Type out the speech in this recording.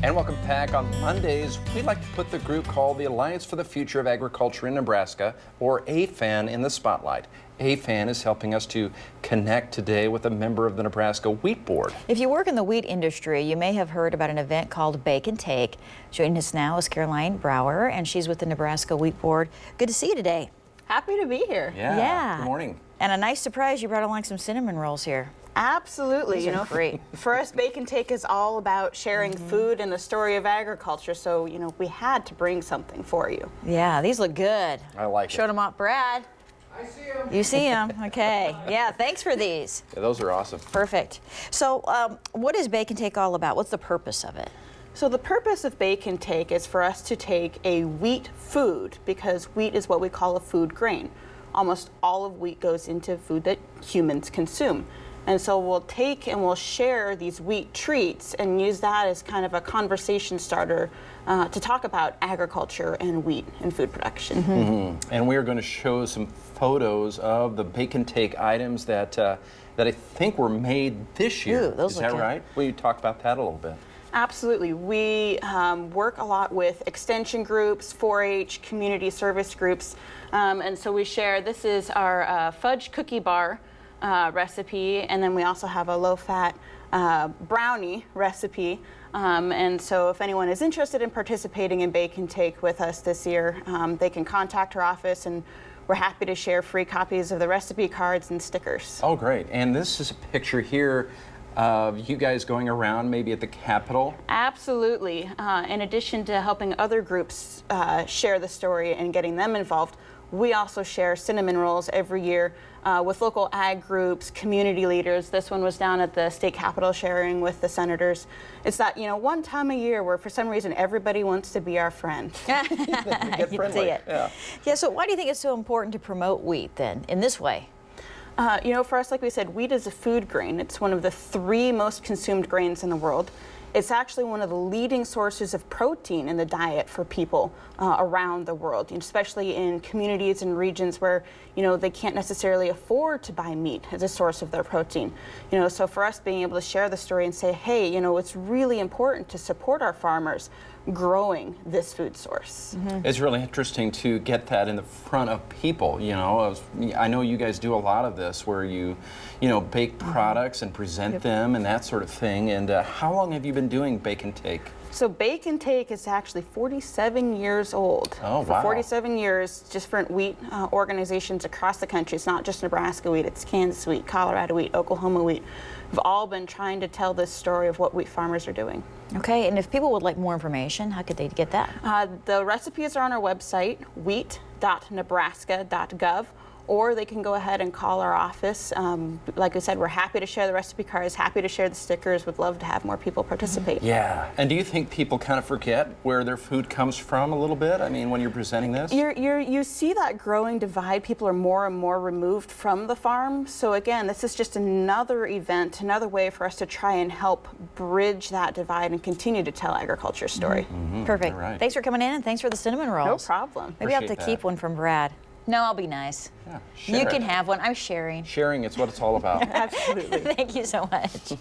And welcome back. On Mondays, we like to put the group called the Alliance for the Future of Agriculture in Nebraska, or AFAN, in the spotlight. AFAN is helping us to connect today with a member of the Nebraska Wheat Board. If you work in the wheat industry, you may have heard about an event called Bake and Take. Joining us now is Caroline Brauer, and she's with the Nebraska Wheat Board. Good to see you today. Happy to be here. Yeah. Good morning. And a nice surprise, you brought along some cinnamon rolls here. Absolutely. These are great. For us, Bake and Take is all about sharing food and the story of agriculture. So, we had to bring something for you. Yeah, these look good. I like it. Showed them off, Brad. I see him. You see them? Okay. Yeah, thanks for these. Yeah, those are awesome. Perfect. So what is Bake and Take all about? What's the purpose of it? So the purpose of Bake and Take is for us to take a wheat food, because wheat is what we call a food grain. Almost all of wheat goes into food that humans consume. And so we'll take and we'll share these wheat treats and use that as kind of a conversation starter to talk about agriculture and wheat and food production. And we are going to show some photos of the Bake and Take items that I think were made this year. Ooh, those is look that good. right? Will you talk about that a little bit? Absolutely. We work a lot with extension groups, 4-H, community service groups, and so we share. This is our fudge cookie bar recipe, and then we also have a low-fat brownie recipe. And so if anyone is interested in participating in Bake and Take with us this year, they can contact our office, and we're happy to share free copies of the recipe cards and stickers. Oh, great. And this is a picture here of you guys going around maybe at the Capitol. Absolutely. In addition to helping other groups share the story and getting them involved, we also share cinnamon rolls every year with local ag groups, community leaders. This one was down at the state capitol sharing with the senators. It's that, one time a year where for some reason everybody wants to be our friend. Get You see it. Yeah, so why do you think it's so important to promote wheat then in this way? For us, like we said, wheat is a food grain. It's one of the 3 most consumed grains in the world. It's actually one of the leading sources of protein in the diet for people around the world, especially in communities and regions where, they can't necessarily afford to buy meat as a source of their protein. So for us being able to share the story and say, hey, it's really important to support our farmers growing this food source. It's really interesting to get that in the front of people. I know you guys do a lot of this where you bake products and present them and that sort of thing. And how long have you been doing Bake and Take? So Bake and Take is actually 47 years old. Oh, For wow. 47 years, different wheat organizations across the country. It's not just Nebraska wheat, it's Kansas wheat, Colorado wheat, Oklahoma wheat. We've all been trying to tell this story of what wheat farmers are doing. Okay, and if people would like more information, how could they get that? The recipes are on our website, wheat.nebraska.gov. Or they can go ahead and call our office. Like I said, we're happy to share the recipe cards, happy to share the stickers. Would love to have more people participate. Yeah. And do you think people kind of forget where their food comes from a little bit? I mean, when you're presenting this? You see that growing divide. People are more and more removed from the farm. So again, this is just another event, another way for us to try and help bridge that divide and continue to tell agriculture story. Perfect. All right. Thanks for coming in, and thanks for the cinnamon rolls. No problem. Maybe I'll have to Appreciate keep that. one from Brad. No, I'll be nice. Yeah, You share can it. have one. I'm sharing. Sharing, it's what it's all about. Absolutely. Thank you so much.